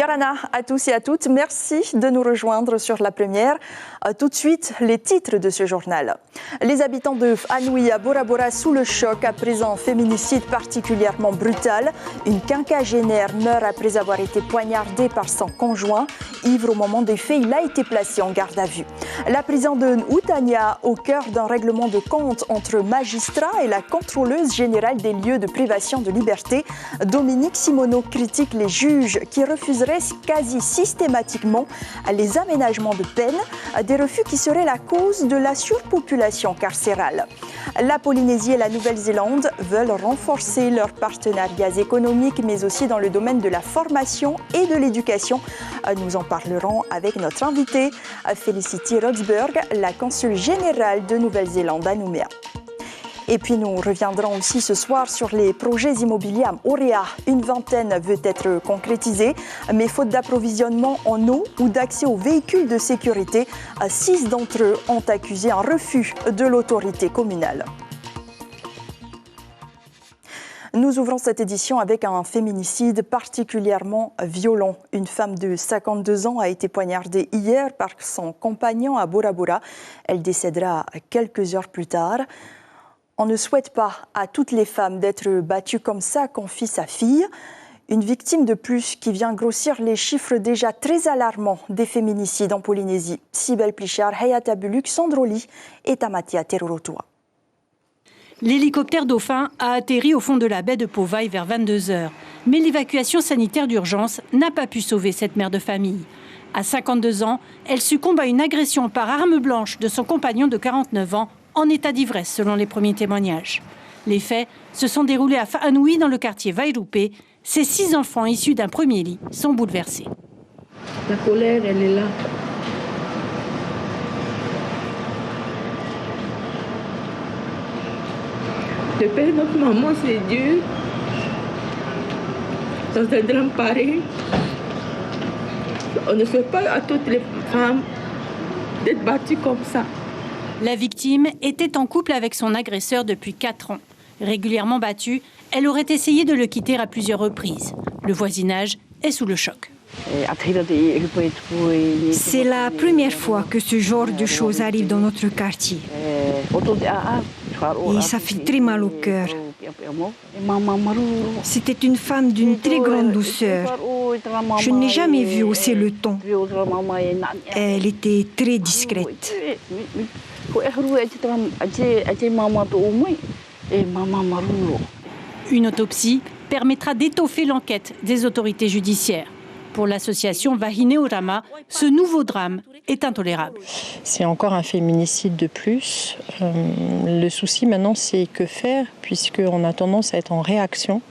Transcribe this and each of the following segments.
Yarana à tous et à toutes, merci de nous rejoindre sur la première. Tout de suite, les titres de ce journal. Les habitants de Anouilh à Bora Bora sous le choc après un féminicide particulièrement brutal. Une quinquagénaire meurt après avoir été poignardée par son conjoint. Ivre au moment des faits, il a été placé en garde à vue. La prison de N'Outania, au cœur d'un règlement de compte entre magistrats et la contrôleuse générale des lieux de privation de liberté. Dominique Simoneau critique les juges qui refuseraient quasi systématiquement les aménagements de peine, des refus qui seraient la cause de la surpopulation carcérale. La Polynésie et la Nouvelle-Zélande veulent renforcer leurs partenariats économiques, mais aussi dans le domaine de la formation et de l'éducation. Nous en parlerons avec notre invitée, Felicity Roxburgh, la consul générale de Nouvelle-Zélande à Nouméa. Et puis nous reviendrons aussi ce soir sur les projets immobiliers à Moorea. Une vingtaine veut être concrétisée, mais faute d'approvisionnement en eau ou d'accès aux véhicules de sécurité, 6 d'entre eux ont accusé un refus de l'autorité communale. Nous ouvrons cette édition avec un féminicide particulièrement violent. Une femme de 52 ans a été poignardée hier par son compagnon à Bora Bora. Elle décédera quelques heures plus tard. On ne souhaite pas à toutes les femmes d'être battues comme ça, confie sa fille. Une victime de plus qui vient grossir les chiffres déjà très alarmants des féminicides en Polynésie. Sibel Plichard, Hayata Buluk, Sandroli et Tamatia Terorotua. L'hélicoptère Dauphin a atterri au fond de la baie de Pauvaille vers 22h. Mais l'évacuation sanitaire d'urgence n'a pas pu sauver cette mère de famille. À 52 ans, elle succombe à une agression par arme blanche de son compagnon de 49 ans, en état d'ivresse selon les premiers témoignages. Les faits se sont déroulés à Anouilh dans le quartier Vairupe. Ces 6 enfants issus d'un premier lit sont bouleversés. La colère, elle est là. De perdre notre maman, c'est dur. Dans un drame pareil, on ne souhaite pas à toutes les femmes d'être battues comme ça. La victime était en couple avec son agresseur depuis 4 ans. Régulièrement battue, elle aurait essayé de le quitter à plusieurs reprises. Le voisinage est sous le choc. C'est la première fois que ce genre de choses arrive dans notre quartier. Et ça fait très mal au cœur. C'était une femme d'une très grande douceur. Je n'ai jamais vu hausser le ton. Elle était très discrète. Une autopsie permettra d'étoffer l'enquête des autorités judiciaires. Pour l'association Vahineorama, ce nouveau drame est intolérable. C'est encore un féminicide de plus. Le souci maintenant, c'est que faire, puisqu'on a tendance à être en réaction,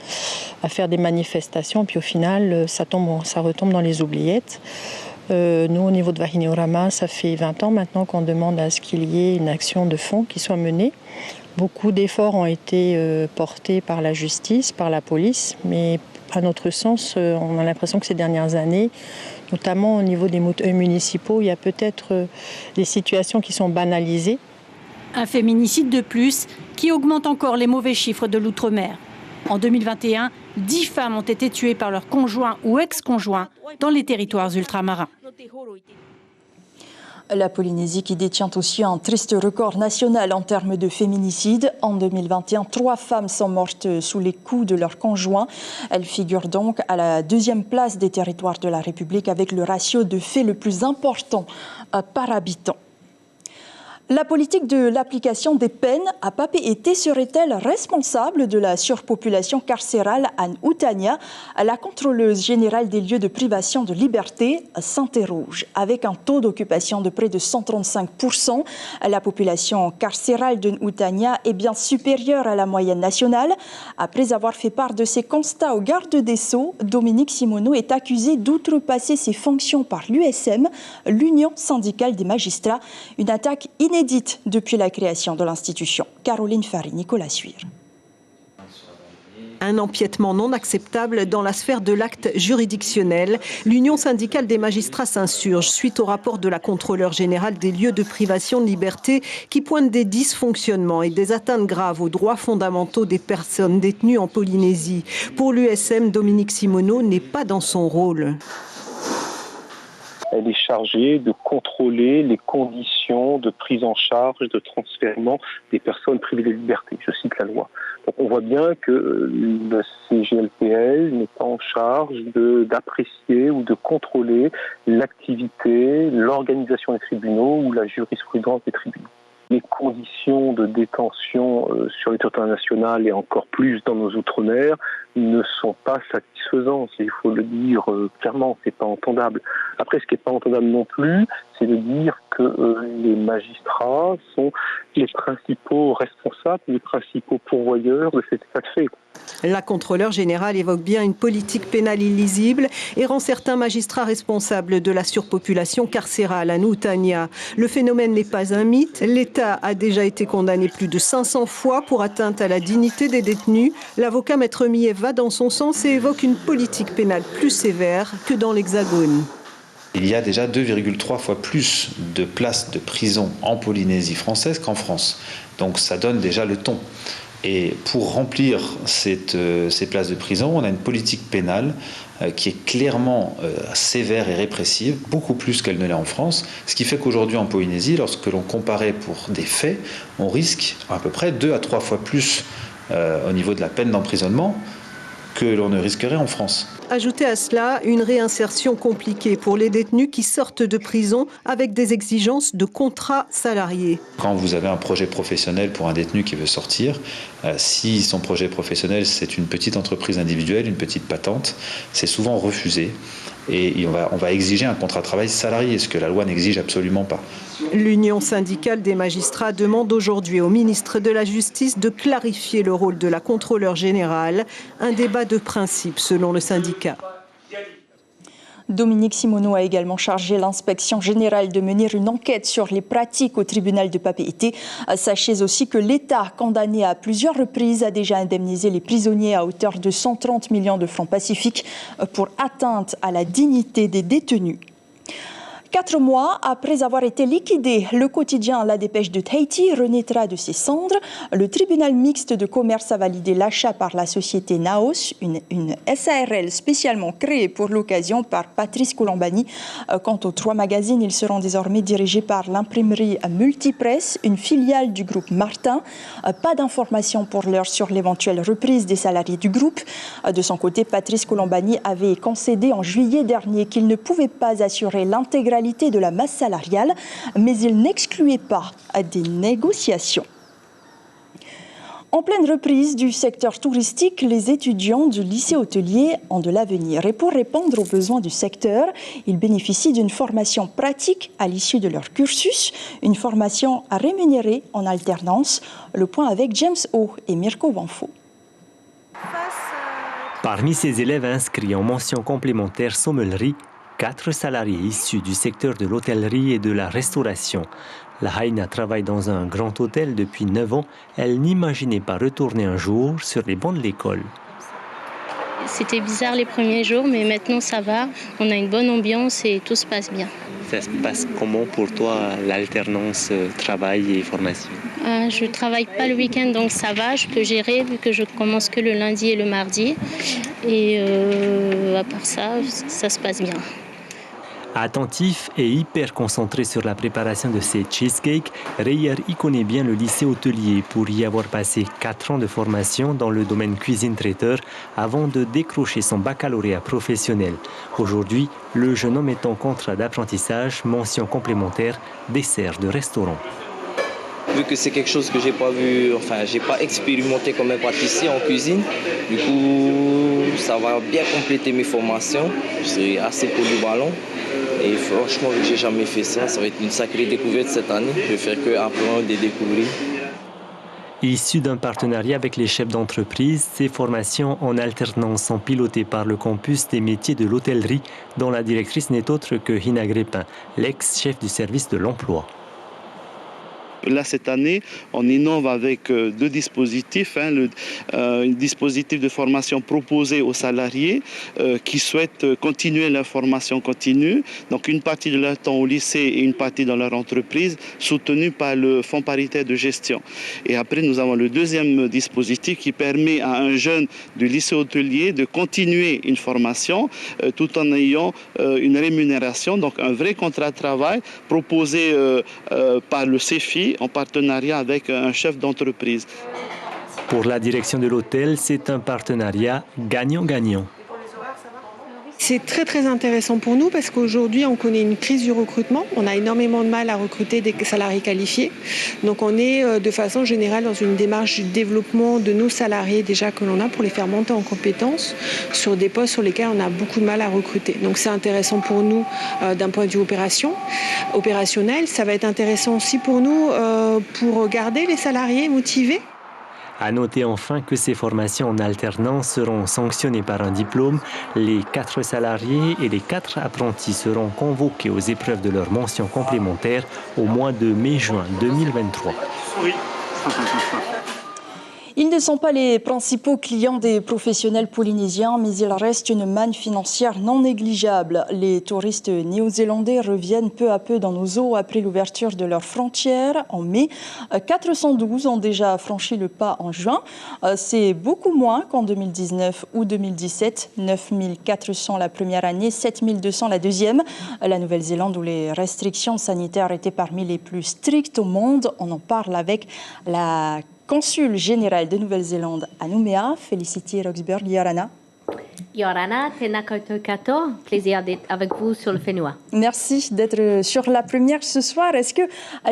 à faire des manifestations, puis au final, ça retombe dans les oubliettes. Nous, au niveau de Vahineorama, ça fait 20 ans maintenant qu'on demande à ce qu'il y ait une action de fond qui soit menée. Beaucoup d'efforts ont été portés par la justice, par la police, mais à notre sens, on a l'impression que ces dernières années, notamment au niveau des municipaux, il y a peut-être des situations qui sont banalisées. Un féminicide de plus qui augmente encore les mauvais chiffres de l'outre-mer. En 2021, 10 femmes ont été tuées par leur conjoint ou ex-conjoint dans les territoires ultramarins. La Polynésie qui détient aussi un triste record national en termes de féminicide. En 2021, 3 femmes sont mortes sous les coups de leur conjoint. Elles figurent donc à la 2e place des territoires de la République avec le ratio de faits le plus important par habitant. La politique de l'application des peines à Papeete serait-elle responsable de la surpopulation carcérale à N'Outania? La contrôleuse générale des lieux de privation de liberté s'interroge. Avec un taux d'occupation de près de 135%, la population carcérale de N'Outania est bien supérieure à la moyenne nationale. Après avoir fait part de ses constats au garde des Sceaux, Dominique Simoneau est accusé d'outrepasser ses fonctions par l'USM, l'Union syndicale des magistrats, une attaque inédite depuis la création de l'institution. Caroline Fary, Nicolas Suire. Un empiètement non acceptable dans la sphère de l'acte juridictionnel. L'Union syndicale des magistrats s'insurge suite au rapport de la contrôleure générale des lieux de privation de liberté qui pointe des dysfonctionnements et des atteintes graves aux droits fondamentaux des personnes détenues en Polynésie. Pour l'USM, Dominique Simoneau n'est pas dans son rôle. Elle est chargée de contrôler les conditions de prise en charge, de transfèrement des personnes privées de liberté. Je cite la loi. Donc on voit bien que le CGLPL n'est pas en charge d'apprécier ou de contrôler l'activité, l'organisation des tribunaux ou la jurisprudence des tribunaux. Les conditions de détention sur le territoire national et encore plus dans nos outre-mer ne sont pas satisfaisantes. Il faut le dire clairement, c'est pas entendable. Après, ce qui n'est pas entendable non plus, c'est de dire que les magistrats sont les principaux responsables, les principaux pourvoyeurs de cet état de fait. La contrôleure générale évoque bien une politique pénale illisible et rend certains magistrats responsables de la surpopulation carcérale à Noutania. Le phénomène n'est pas un mythe. L'État a déjà été condamné plus de 500 fois pour atteinte à la dignité des détenus. L'avocat Maître Millet va dans son sens et évoque une politique pénale plus sévère que dans l'Hexagone. Il y a déjà 2,3 fois plus de places de prison en Polynésie française qu'en France. Donc ça donne déjà le ton. Et pour remplir ces places de prison, on a une politique pénale qui est clairement sévère et répressive, beaucoup plus qu'elle ne l'est en France. Ce qui fait qu'aujourd'hui en Polynésie, lorsque l'on comparait pour des faits, on risque à peu près 2 à 3 fois plus au niveau de la peine d'emprisonnement que l'on ne risquerait en France. Ajoutez à cela une réinsertion compliquée pour les détenus qui sortent de prison avec des exigences de contrat salarié. Quand vous avez un projet professionnel pour un détenu qui veut sortir, si son projet professionnel c'est une petite entreprise individuelle, une petite patente, c'est souvent refusé et on va exiger un contrat de travail salarié, ce que la loi n'exige absolument pas. L'Union syndicale des magistrats demande aujourd'hui au ministre de la Justice de clarifier le rôle de la contrôleure générale, un débat de principe selon le syndicat. Dominique Simoneau a également chargé l'inspection générale de mener une enquête sur les pratiques au tribunal de Papeete. Sachez aussi que l'État, condamné à plusieurs reprises, a déjà indemnisé les prisonniers à hauteur de 130 millions de francs pacifiques pour atteinte à la dignité des détenus. 4 mois après avoir été liquidé, le quotidien La Dépêche de Tahiti renaîtra de ses cendres. Le tribunal mixte de commerce a validé l'achat par la société Naos, une SARL spécialement créée pour l'occasion par Patrice Colombani. Quant aux 3 magazines, ils seront désormais dirigés par l'imprimerie Multipresse, une filiale du groupe Martin. Pas d'informations pour l'heure sur l'éventuelle reprise des salariés du groupe. De son côté, Patrice Colombani avait concédé en juillet dernier qu'il ne pouvait pas assurer l'intégralité de la masse salariale, mais il n'excluait pas des négociations. En pleine reprise du secteur touristique, les étudiants du lycée hôtelier ont de l'avenir. Et pour répondre aux besoins du secteur, ils bénéficient d'une formation pratique à l'issue de leur cursus, une formation rémunérée en alternance. Le point avec James O et Mirko Banfo. Parmi ces élèves inscrits en mention complémentaire sommellerie, 4 salariés issus du secteur de l'hôtellerie et de la restauration. La Haïna travaille dans un grand hôtel depuis 9 ans. Elle n'imaginait pas retourner un jour sur les bancs de l'école. C'était bizarre les premiers jours, mais maintenant ça va. On a une bonne ambiance et tout se passe bien. Ça se passe comment pour toi, l'alternance travail et formation? Je ne travaille pas le week-end, donc ça va. Je peux gérer vu que je commence que le lundi et le mardi. Et à part ça, ça se passe bien. Attentif et hyper concentré sur la préparation de ces cheesecakes, Reyer y connaît bien le lycée hôtelier pour y avoir passé 4 ans de formation dans le domaine cuisine-traiteur avant de décrocher son baccalauréat professionnel. Aujourd'hui, le jeune homme est en contrat d'apprentissage, mention complémentaire, dessert de restaurant. Vu que c'est quelque chose que j'ai pas expérimenté comme un pâtissier en cuisine, du coup ça va bien compléter mes formations. Je serai assez polyvalent et franchement vu que j'ai jamais fait ça, ça va être une sacrée découverte cette année. Je vais faire que apprendre et découvrir. Issu d'un partenariat avec les chefs d'entreprise, ces formations en alternance sont pilotées par le campus des métiers de l'hôtellerie, dont la directrice n'est autre que Hina Grépin, l'ex-chef du service de l'emploi. là, cette année, on innove avec deux dispositifs. Un dispositif de formation proposé aux salariés qui souhaitent continuer leur formation continue. Donc, une partie de leur temps au lycée et une partie dans leur entreprise, soutenue par le Fonds paritaire de gestion. Et après, nous avons le deuxième dispositif qui permet à un jeune du lycée hôtelier de continuer une formation tout en ayant une rémunération, donc un vrai contrat de travail proposé par le CEFI en partenariat avec un chef d'entreprise. Pour la direction de l'hôtel, c'est un partenariat gagnant-gagnant. C'est très très intéressant pour nous parce qu'aujourd'hui on connaît une crise du recrutement. On a énormément de mal à recruter des salariés qualifiés. Donc on est de façon générale dans une démarche du développement de nos salariés déjà que l'on a pour les faire monter en compétences sur des postes sur lesquels on a beaucoup de mal à recruter. Donc c'est intéressant pour nous d'un point de vue opérationnel. Ça va être intéressant aussi pour nous pour garder les salariés motivés. À noter enfin que ces formations en alternance seront sanctionnées par un diplôme. Les 4 salariés et les 4 apprentis seront convoqués aux épreuves de leur mention complémentaire au mois de mai-juin 2023. Oui. Ils ne sont pas les principaux clients des professionnels polynésiens, mais il reste une manne financière non négligeable. Les touristes néo-zélandais reviennent peu à peu dans nos eaux après l'ouverture de leurs frontières en mai. 412 ont déjà franchi le pas en juin. C'est beaucoup moins qu'en 2019 ou 2017. 9400 la première année, 7200 la deuxième. La Nouvelle-Zélande, où les restrictions sanitaires étaient parmi les plus strictes au monde. On en parle avec la consul général de Nouvelle-Zélande à Nouméa, Felicity Roxburgh. Yorana. Yorana, tēnā koutou katoa. Plaisir d'être avec vous sur le Whenua. Merci d'être sur la première ce soir. Est-ce que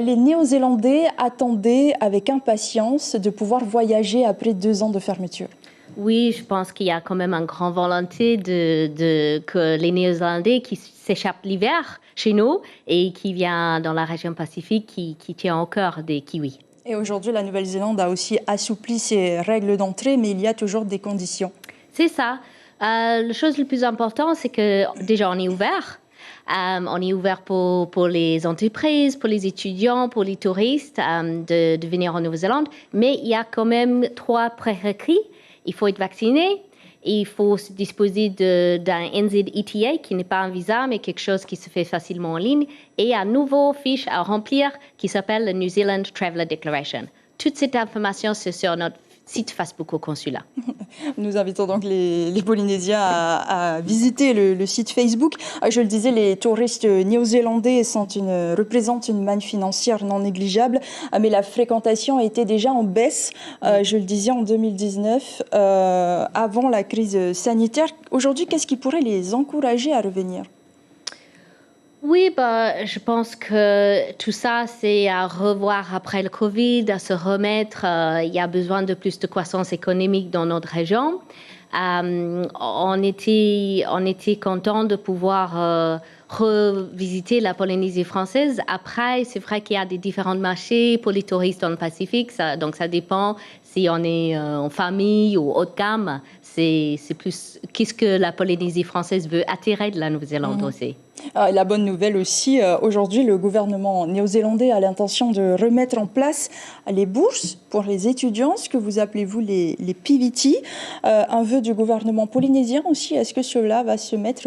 les Néo-Zélandais attendaient avec impatience de pouvoir voyager après 2 ans de fermeture? Oui, je pense qu'il y a quand même une grande volonté que les Néo-Zélandais qui s'échappent l'hiver chez nous et qui viennent dans la région Pacifique qui tient au cœur des Kiwis. Et aujourd'hui, la Nouvelle-Zélande a aussi assoupli ses règles d'entrée, mais il y a toujours des conditions. C'est ça. La chose la plus importante, c'est que déjà, on est ouvert. On est ouvert pour les entreprises, pour les étudiants, pour les touristes de venir en Nouvelle-Zélande. Mais il y a quand même 3 prérequis. Il faut être vacciné. Il faut se disposer d'un NZETA qui n'est pas un visa, mais quelque chose qui se fait facilement en ligne, et un nouveau fiche à remplir qui s'appelle le New Zealand Traveller Declaration. Toute cette information, c'est sur notre site Facebook au consulat. Nous invitons donc les Polynésiens à visiter le site Facebook. Je le disais, les touristes néo-zélandais représentent une manne financière non négligeable, mais la fréquentation était déjà en baisse, je le disais, en 2019, avant la crise sanitaire. Aujourd'hui, qu'est-ce qui pourrait les encourager à revenir ? Oui, je pense que tout ça, c'est à revoir après le Covid, à se remettre. Il y a besoin de plus de croissance économique dans notre région. On était content de pouvoir revisiter la Polynésie française. Après, c'est vrai qu'il y a des différents marchés pour les touristes dans le Pacifique. Donc, ça dépend si on est en famille ou haut de gamme. C'est plus qu'est-ce que la Polynésie française veut attirer de la Nouvelle-Zélande aussi. La bonne nouvelle aussi, aujourd'hui, le gouvernement néo-zélandais a l'intention de remettre en place les bourses pour les étudiants, ce que vous appelez, vous, les PVT. Un vœu du gouvernement polynésien aussi, est-ce que cela va se mettre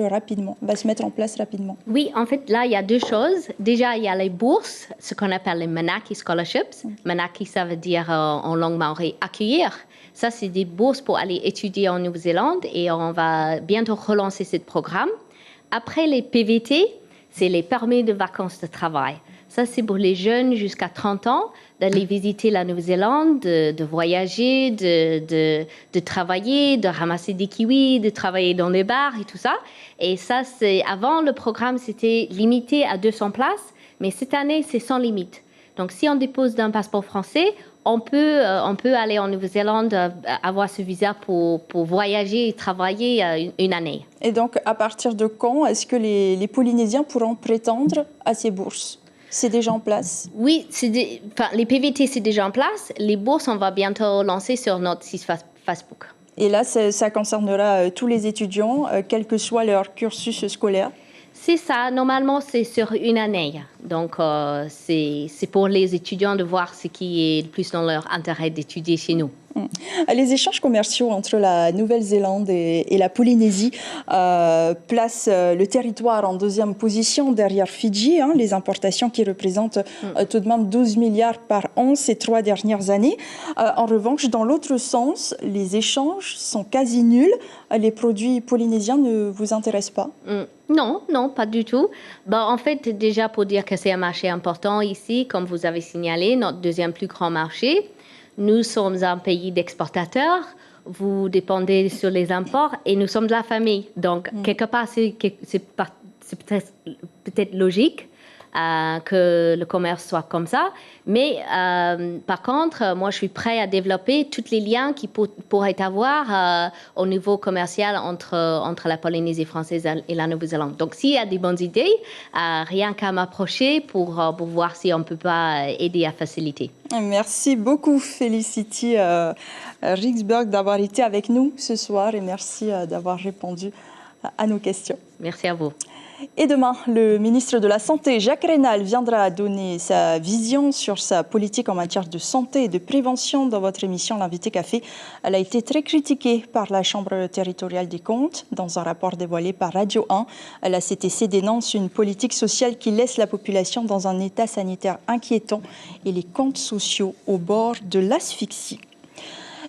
en place rapidement? Oui, en fait, là, il y a 2 choses. Déjà, il y a les bourses, ce qu'on appelle les Manaki Scholarships. Manaki, ça veut dire en langue maori accueillir. Ça, c'est des bourses pour aller étudier en Nouvelle-Zélande et on va bientôt relancer ce programme. Après les PVT, c'est les permis de vacances de travail. Ça, c'est pour les jeunes jusqu'à 30 ans d'aller visiter la Nouvelle-Zélande, de voyager, de travailler, de ramasser des kiwis, de travailler dans les bars et tout ça. Et ça, avant, le programme, c'était limité à 200 places, mais cette année, c'est sans limite. Donc, si on dépose d'un passeport français, on peut aller en Nouvelle-Zélande, avoir ce visa pour voyager et travailler une année. Et donc, à partir de quand est-ce que les Polynésiens pourront prétendre à ces bourses? C'est déjà en place? Oui, les PVT, c'est déjà en place. Les bourses, on va bientôt lancer sur notre site Facebook. Et là, ça concernera tous les étudiants, quel que soit leur cursus scolaire? C'est ça. Normalement, c'est sur une année. Donc, c'est pour les étudiants de voir ce qui est le plus dans leur intérêt d'étudier chez nous. Les échanges commerciaux entre la Nouvelle-Zélande et la Polynésie placent le territoire en deuxième position derrière Fidji. Les importations qui représentent tout de même 12 milliards par an ces 3 dernières années. En revanche, dans l'autre sens, les échanges sont quasi nuls. Les produits polynésiens ne vous intéressent pas? Non, pas du tout. En fait, déjà pour dire que c'est un marché important ici, comme vous avez signalé, notre deuxième plus grand marché. Nous sommes un pays d'exportateurs, vous dépendez sur les imports et nous sommes de la famille. Donc, quelque part, c'est peut-être logique que le commerce soit comme ça. Mais par contre, moi, je suis prêt à développer tous les liens qui pourraient avoir au niveau commercial entre la Polynésie française et la Nouvelle-Zélande. Donc, s'il y a des bonnes idées, rien qu'à m'approcher pour voir si on ne peut pas aider à faciliter. Merci beaucoup, Felicity Rixburg, d'avoir été avec nous ce soir et merci d'avoir répondu à nos questions. Merci à vous. Et demain, le ministre de la Santé, Jacques Raynal, viendra donner sa vision sur sa politique en matière de santé et de prévention dans votre émission L'Invité Café. Elle a été très critiquée par la Chambre territoriale des comptes. Dans un rapport dévoilé par Radio 1, la CTC dénonce une politique sociale qui laisse la population dans un état sanitaire inquiétant et les comptes sociaux au bord de l'asphyxie.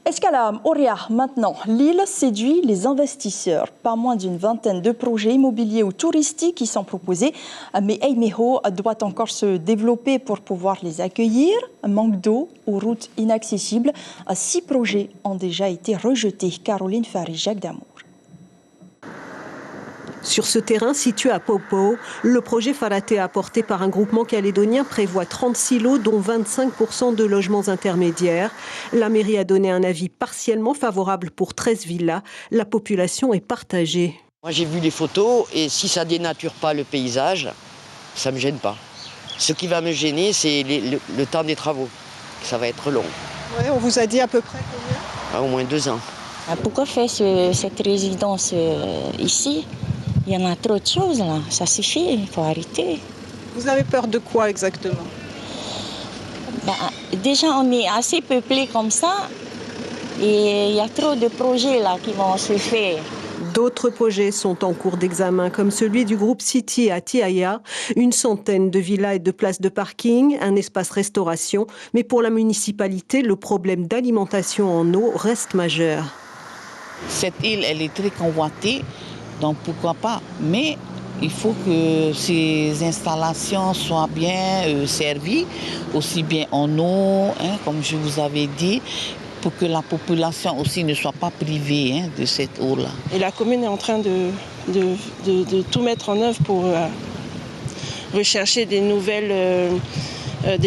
Escala Auréa, maintenant, l'île séduit les investisseurs. Pas moins d'une vingtaine de projets immobiliers ou touristiques qui sont proposés. Mais Eimeho doit encore se développer pour pouvoir les accueillir. Manque d'eau ou routes inaccessibles. 6 projets ont déjà été rejetés. Caroline Farijak d'Amour. Sur ce terrain situé à Popo, le projet Faraté apporté par un groupement calédonien prévoit 36 lots, dont 25% de logements intermédiaires. La mairie a donné un avis partiellement favorable pour 13 villas. La population est partagée. Moi j'ai vu les photos et si ça dénature pas le paysage, ça me gêne pas. Ce qui va me gêner, c'est le temps des travaux. Ça va être long. Ouais, on vous a dit à peu près combien? Au moins 2 ans. Pourquoi faire cette résidence ici? Il y en a trop de choses là, ça suffit, il faut arrêter. Vous avez peur de quoi exactement? Déjà on est assez peuplé comme ça et il y a trop de projets là qui vont se faire. D'autres projets sont en cours d'examen, comme celui du groupe City à Tiaya, une centaine de villas et de places de parking, un espace restauration. Mais pour la municipalité, le problème d'alimentation en eau reste majeur. Cette île, elle est très convoitée. Donc pourquoi pas, mais il faut que ces installations soient bien servies, aussi bien en eau, comme je vous avais dit, pour que la population aussi ne soit pas privée de cette eau-là. Et la commune est en train de tout mettre en œuvre pour rechercher des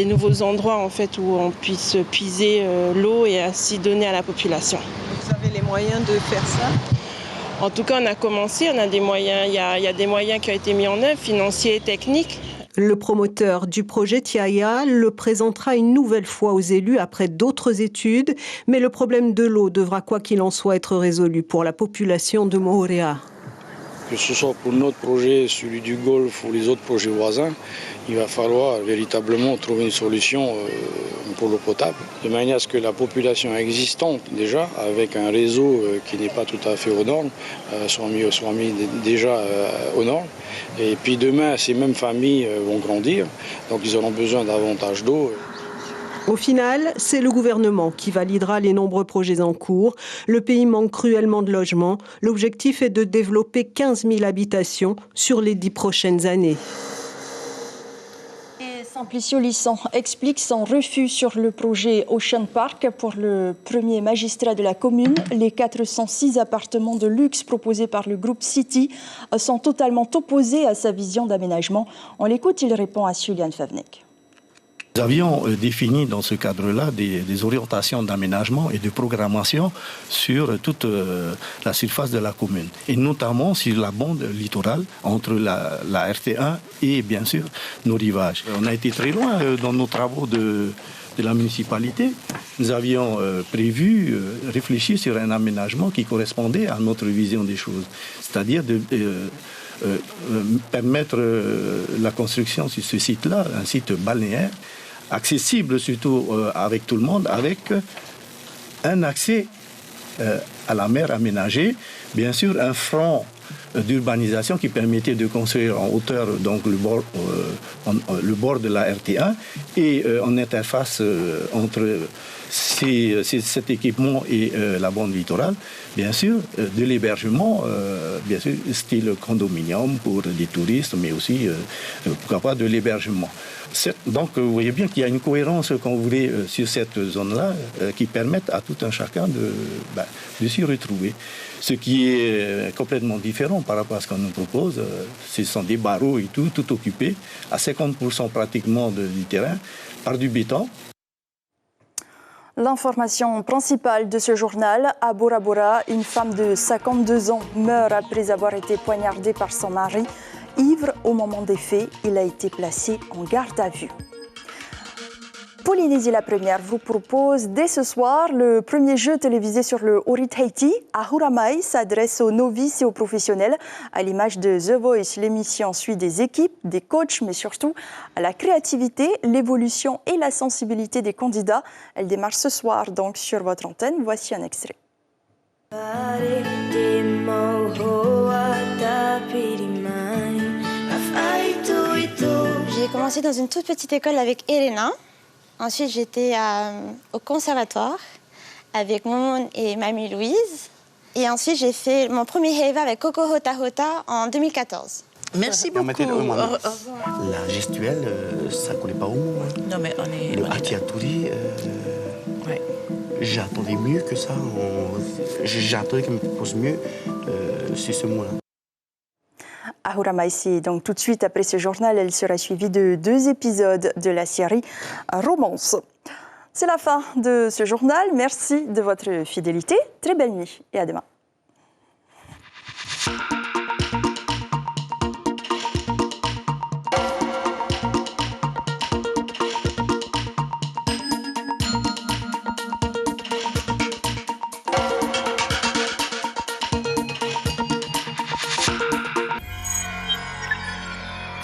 nouveaux endroits en fait, où on puisse puiser l'eau et ainsi donner à la population. Vous avez les moyens de faire ça ? En tout cas, on a commencé, on a des moyens, il y a des moyens qui ont été mis en œuvre, financiers et techniques. Le promoteur du projet Tiaya le présentera une nouvelle fois aux élus après d'autres études, mais le problème de l'eau devra quoi qu'il en soit être résolu pour la population de Moorea. Que ce soit pour notre projet, celui du Golfe ou les autres projets voisins, il va falloir véritablement trouver une solution pour l'eau potable, de manière à ce que la population existante déjà, avec un réseau qui n'est pas tout à fait aux normes, soit mis déjà aux normes. Et puis demain, ces mêmes familles vont grandir, donc ils auront besoin davantage d'eau. Au final, c'est le gouvernement qui validera les nombreux projets en cours. Le pays manque cruellement de logements. L'objectif est de développer 15 000 habitations sur les 10 prochaines années. Simplicio Lisson explique son refus sur le projet Ocean Park pour le premier magistrat de la commune. Les 406 appartements de luxe proposés par le groupe City sont totalement opposés à sa vision d'aménagement. On l'écoute, il répond à Julian Favnek. Nous avions défini dans ce cadre-là des orientations d'aménagement et de programmation sur toute la surface de la commune, et notamment sur la bande littorale entre la RT1 et bien sûr nos rivages. On a été très loin dans nos travaux de la municipalité, nous avions réfléchi sur un aménagement qui correspondait à notre vision des choses, c'est-à-dire de permettre la construction sur ce site-là, un site balnéaire, accessible surtout avec tout le monde, avec un accès à la mer aménagé, bien sûr un front d'urbanisation qui permettait de construire en hauteur donc le bord de la RT1 et en interface entre cet équipement et la bande littorale, bien sûr, de l'hébergement, bien sûr, style condominium pour des touristes, mais aussi, pourquoi pas, de l'hébergement. Donc, vous voyez bien qu'il y a une cohérence, quand vous voulez, sur cette zone-là, qui permet à tout un chacun de s'y retrouver. Ce qui est complètement différent par rapport à ce qu'on nous propose, ce sont des barreaux et tout occupé, à 50% pratiquement du terrain, par du béton. L'information principale de ce journal, à Bora Bora, une femme de 52 ans meurt après avoir été poignardée par son mari. Ivre au moment des faits, il a été placé en garde à vue. Polynésie la première vous propose dès ce soir le premier jeu télévisé sur le Ori Tahiti. Ahura Mai s'adresse aux novices et aux professionnels. À l'image de The Voice, l'émission suit des équipes, des coachs, mais surtout à la créativité, l'évolution et la sensibilité des candidats. Elle démarre ce soir donc sur votre antenne. Voici un extrait. J'ai commencé dans une toute petite école avec Elena. Ensuite, j'étais au conservatoire avec Momon et Mamie Louise. Et ensuite, j'ai fait mon premier heiva avec Coco Hota Hota en 2014. Merci beaucoup. La gestuelle, ça ne connaît pas au mot. Hein. Non, mais on est... Le Atiatouri, ouais. J'attendais mieux que ça. J'attendais qu'elle me propose mieux sur ce mot-là. Ahura Maïsi, donc tout de suite après ce journal, elle sera suivie de 2 épisodes de la série Romance. C'est la fin de ce journal. Merci de votre fidélité. Très belle nuit et à demain.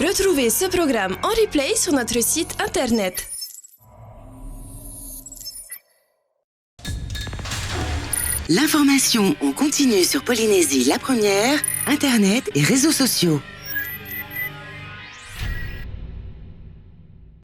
Retrouvez ce programme en replay sur notre site internet. L'information en continu sur Polynésie la première, internet et réseaux sociaux.